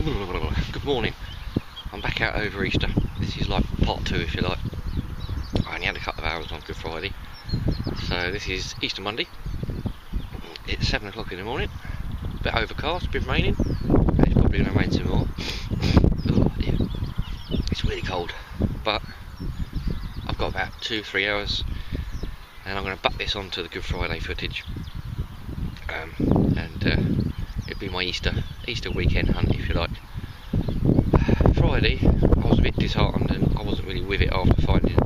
Good morning. I'm back out over Easter. This is like part 2 if you like. I only had a couple of hours on Good Friday. So this is Easter Monday. It's 7 o'clock in the morning. A bit overcast, been raining. And it's probably going to rain some more. Oh, yeah. It's really cold. But I've got about 2-3 hours. And I'm going to butt this onto the Good Friday footage. It'll be my Easter weekend hunt if you like. Friday I was a bit disheartened and I wasn't really with it after finding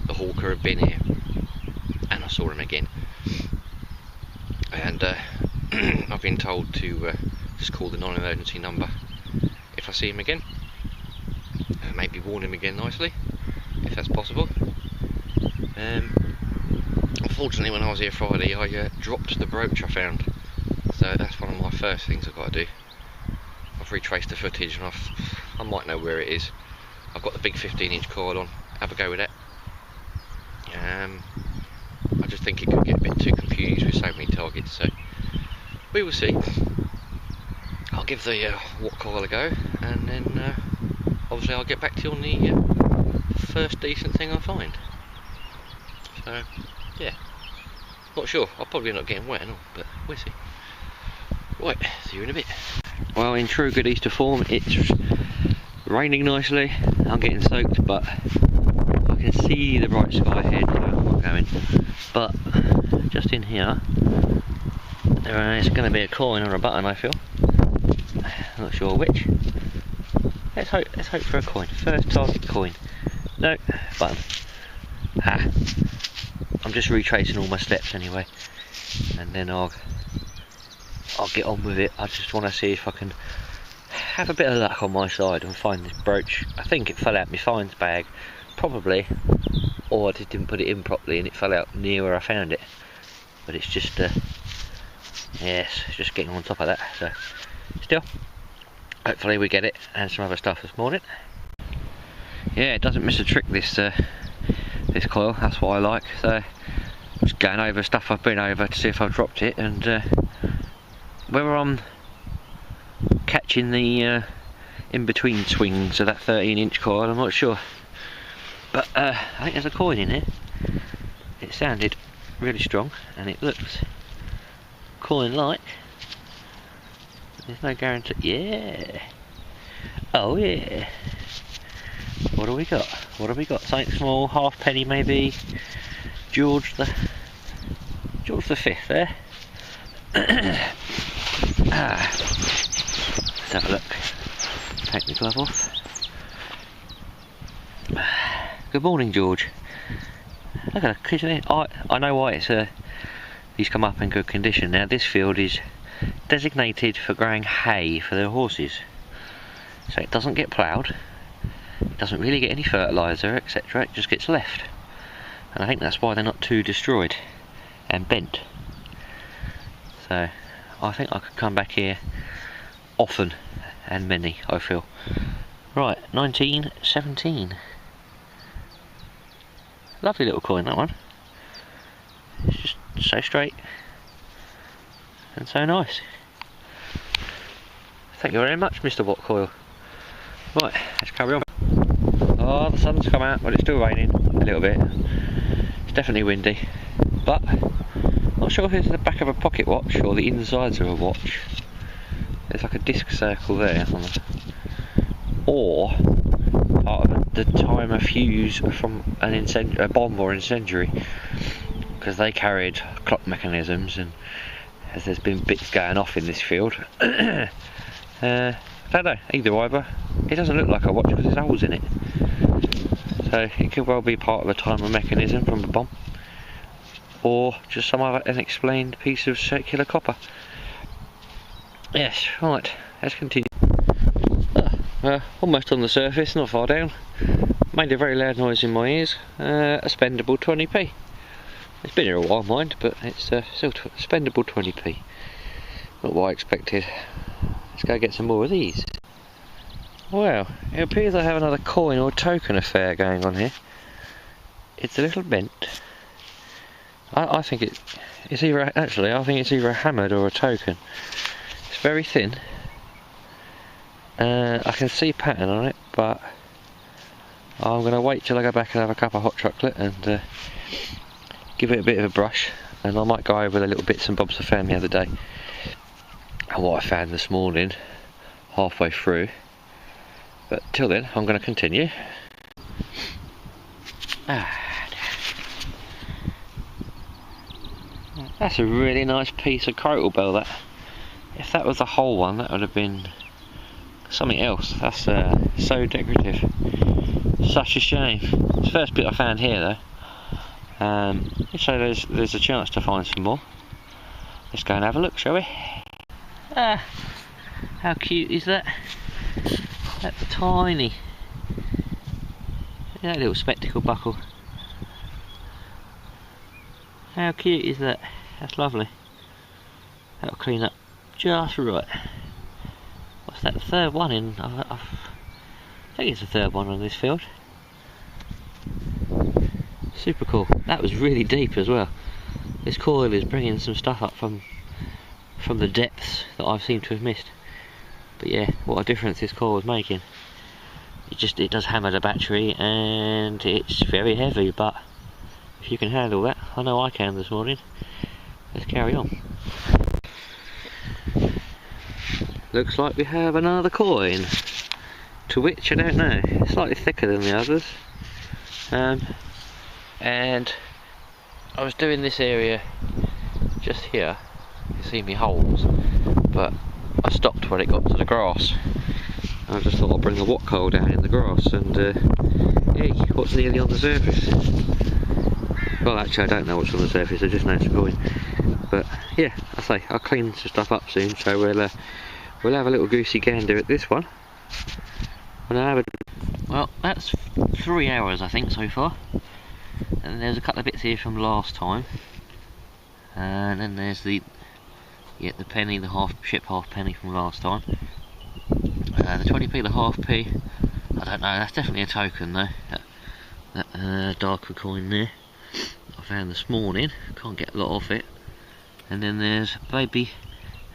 the hawker had been here and I saw him again, and I've been told to just call the non-emergency number if I see him again, and maybe warn him again nicely if that's possible. Unfortunately when I was here Friday I dropped the brooch I found, so that's one of my first things I've got to do. I've retraced the footage and I might know where it is. I've got the big 15-inch coil on, have a go with that. I just think it could get a bit too confused with so many targets, so we will see. I'll give the watt coil a go, and then obviously I'll get back to you on the first decent thing I find. So yeah, not sure, I'll probably end up getting wet and all, but we'll see. Right, see you in a bit. Well, in true good Easter form, it's raining nicely. I'm getting soaked, but I can see the bright sky ahead, so I'm not going. But just in here, there is going to be a coin or a button, I feel. Not sure which. Let's hope for a coin. First target coin. No, button. Ah. I'm just retracing all my steps anyway, and then I'll get on with it. I just want to see if I can have a bit of luck on my side and find this brooch. I think it fell out my finds bag, probably, or I just didn't put it in properly and it fell out near where I found it. But it's just, yes, it's just getting on top of that. So, still, hopefully we get it and some other stuff this morning. Yeah, it doesn't miss a trick, this this coil. That's what I like. So, just going over stuff I've been over to see if I've dropped it, and whether I'm catching the in-between swings of that 13-inch coil, I'm not sure. But I think there's a coin in here. It sounded really strong and it looks coin-like. There's no guarantee. Yeah! Oh yeah! What do we got? What have we got? Something small, half penny maybe. George the Fifth there. Let's have a look. Take the glove off. Good morning, George. Look at that. I know why he's come up in good condition. Now this field is designated for growing hay for their horses, so it doesn't get ploughed. It doesn't really get any fertiliser, etc. It just gets left, and I think that's why they're not too destroyed and bent. So I think I could come back here often and many, I feel. Right, 1917. Lovely little coin, that one. It's just so straight and so nice. Thank you very much, Mr. Watt Coil. Right, let's carry on. Oh, the sun's come out, but it's still raining a little bit. It's definitely windy, but not sure if it's the back of a pocket watch or the insides of a watch. There's like a disc circle there, or part of the timer fuse from a bomb or incendiary, because they carried clock mechanisms, and as there's been bits going off in this field, I don't know, either. It doesn't look like a watch because there's holes in it, so it could well be part of a timer mechanism from the bomb, or just some other unexplained piece of circular copper. Yes, right, let's continue. Almost on the surface, not far down. Made a very loud noise in my ears. A spendable 20p. It's been here a while, mind, but it's still spendable 20p. Not what I expected. Let's go get some more of these. Well, it appears I have another coin or token affair going on here. It's a little bent. I think it's either, actually, I think it's either a hammered or a token. It's very thin. I can see pattern on it, but I'm going to wait till I go back and have a cup of hot chocolate and give it a bit of a brush, and I might go over the little bits and bobs I found the other day and what I found this morning halfway through. But till then, I'm going to continue. That's a really nice piece of crotal bell, that. If that was the whole one, that would have been something else. That's so decorative. Such a shame. It's the first bit I found here though. So there's a chance to find some more. Let's go and have a look, shall we? How cute is that? That's tiny. That little spectacle buckle. How cute is that? That's lovely. That'll clean up just right. What's that, the third one in? I think it's the third one on this field. Super cool. That was really deep as well. This coil is bringing some stuff up from the depths that I seem to have missed. But yeah, what a difference this coil is making. It does hammer the battery, and it's very heavy, but if you can handle that, I know I can this morning. Let's carry on. Looks like we have another coin, to which I don't know. It's slightly thicker than the others. And I was doing this area just here. You see me holes, but I stopped when it got to the grass. I just thought I'd bring the wok coal down in the grass and hey, what's nearly on the surface? Well, actually I don't know what's on the surface, I just know it's a coin. But yeah, I say I'll clean some stuff up soon, so we'll have a little goosey gander at this one. Well, that's 3 hours I think so far. And there's a couple of bits here from last time. And then there's the penny, the half penny from last time. The 20p, the half p. I don't know, that's definitely a token though. That darker coin there I found this morning. Can't get a lot off it. And then there's baby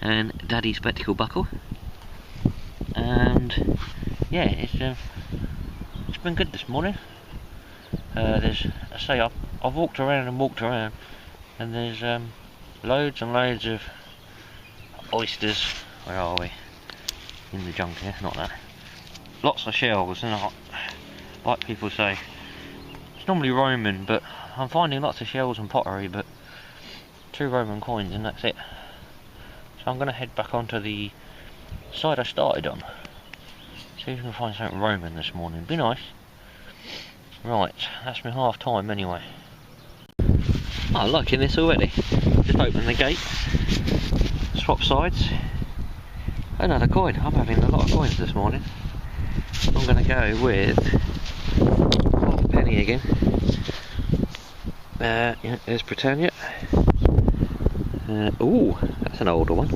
and daddy spectacle buckle. And yeah, it's been good this morning. I've walked around and there's loads and loads of oysters. Where are we? In the junk here, not that. Lots of shells, and like people say, it's normally Roman, but I'm finding lots of shells and pottery, but 2 Roman coins and that's it. So I'm going to head back onto the side I started on. See if we can find something Roman this morning. Be nice. Right, that's my half time anyway. Oh, I'm liking this already. Just open the gate, swap sides. Another coin. I'm having a lot of coins this morning. I'm going to go with half a penny again. Yeah, there's Britannia. Ooh, that's an older one.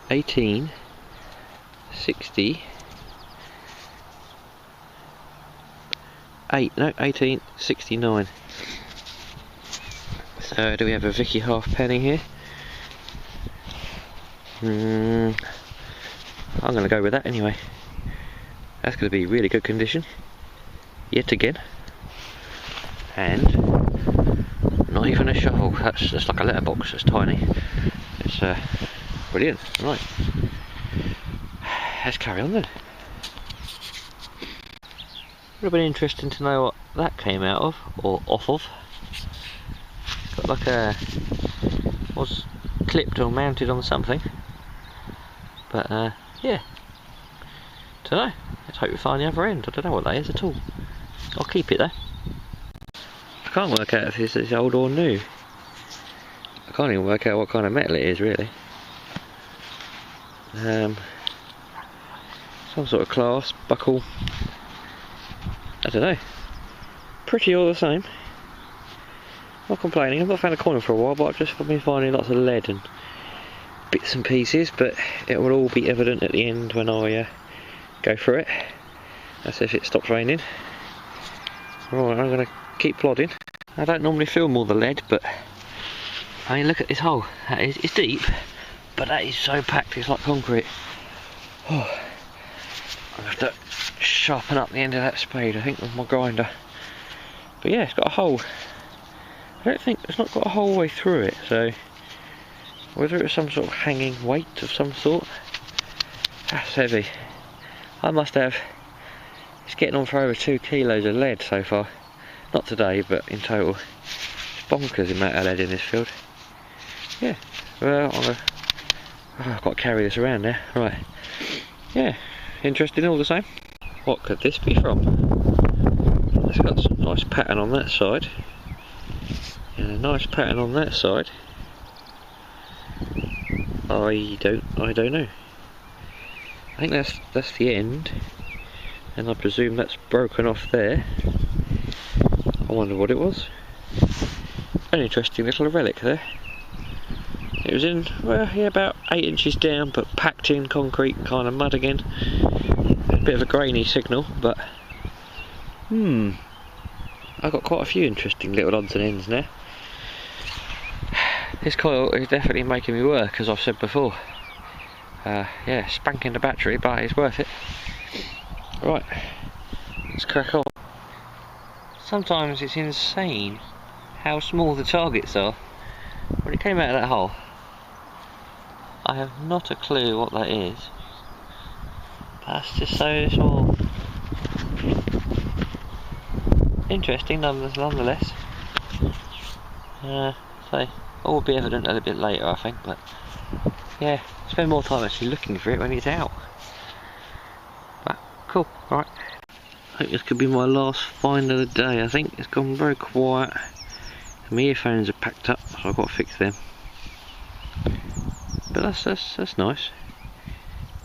1869. So do we have a Vicky half penny here? I'm going to go with that anyway. That's going to be really good condition yet again, and not even a shovel. That's just like a letterbox. It's tiny. It's brilliant. Right, let's carry on then. Would have been interesting to know what that came out of, or off of. Got like a, was clipped or mounted on something. But yeah, don't know. Let's hope we find the other end. I don't know what that is at all. I'll keep it though. I can't work out if this is old or new. I can't even work out what kind of metal it is really. Some sort of clasp, buckle. I don't know. Pretty all the same. Not complaining. I've not found a coin for a while, but I've just been finding lots of lead and bits and pieces, but it will all be evident at the end when I go through it. That's if it stops raining. Right, I'm going to keep plodding. I don't normally film all the lead, but I mean, look at this hole. It's deep, but that is so packed, it's like concrete. Oh, I'll have to sharpen up the end of that spade, I think, with my grinder. But yeah, it's got a hole. I don't think it's not got a hole all the way through it, so whether it was some sort of hanging weight of some sort. That's heavy. I must have. It's getting on for over 2 kilos of lead so far. Not today, but in total. It's bonkers the amount of lead in this field. Yeah. Well, I've got to carry this around now. Right. Yeah. Interesting all the same. What could this be from? It's got some nice pattern on that side. And a nice pattern on that side. I don't know. I think that's the end, and I presume that's broken off there. I wonder what it was. An interesting little relic there. It was in, well, yeah, about 8 inches down, but packed in concrete kind of mud again. A bit of a grainy signal, but I've got quite a few interesting little odds and ends now. This coil is definitely making me work, as I've said before. Yeah, spanking the battery, but it's worth it. Right, let's crack on. Sometimes it's insane how small the targets are. When it came out of that hole, I have not a clue what that is. That's just so small. Interesting nonetheless. So, all will be evident a little bit later, I think, but yeah, spend more time actually looking for it when it's out. But cool, right. I think this could be my last find of the day. I think it's gone very quiet. My earphones are packed up, so I've got to fix them. But that's nice.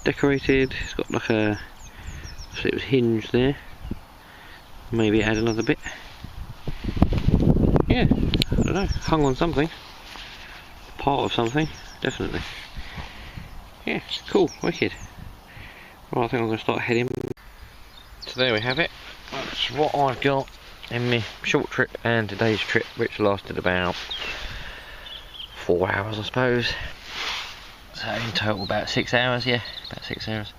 Decorated. It's got like a, so it was hinged there. Maybe add another bit. Yeah, I don't know. Hung on something. Part of something, definitely. Yeah, cool, wicked. Well, I think I'm going to start heading. So there we have it. That's what I've got in my short trip and today's trip, which lasted about 4 hours, I suppose. So in total about 6 hours, yeah, about 6 hours.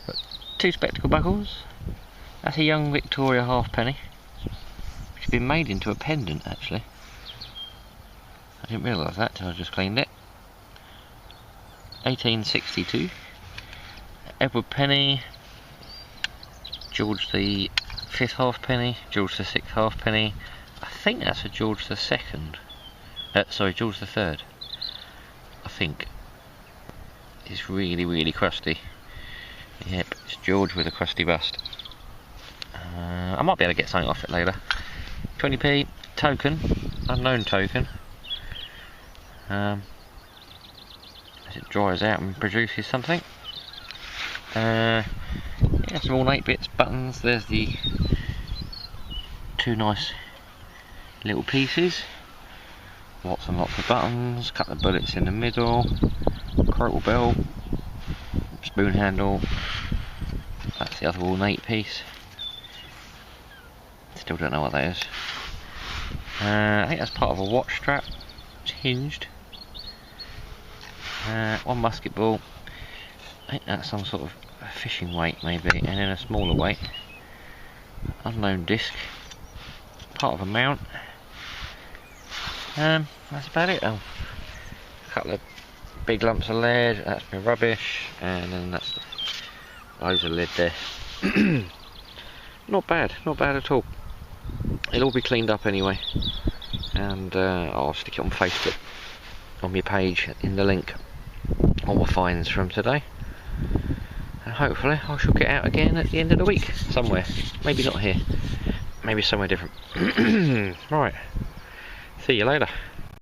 Got 2 spectacle buckles. That's a young Victoria halfpenny, which has been made into a pendant actually. I didn't realise that till I just cleaned it. 1862. Edward penny. George the 5th halfpenny. George the 6th halfpenny. I think that's a George the 2nd. Sorry, George the 3rd. I think. It's really, really crusty. Yep, it's George with a crusty bust. I might be able to get something off it later. 20p token, unknown token. As it dries out and produces something. Yeah, some ornate bits, buttons. There's the 2 nice little pieces. Lots and lots of buttons. Couple of bullets in the middle. Crotal bell. Spoon handle. That's the other ornate piece. Still don't know what that is. I think that's part of a watch strap. It's hinged. 1 musket ball. I think that's some sort of a fishing weight maybe, and then a smaller weight. Unknown disc. Part of a mount. That's about it. A couple of big lumps of lead. That's my rubbish, and then that's loads of lead there. Not bad at all. It'll all be cleaned up anyway, and I'll stick it on Facebook, on my page, in the link, all my finds from today, and hopefully I shall get out again at the end of the week, somewhere, maybe not here, maybe somewhere different. Right, see you later.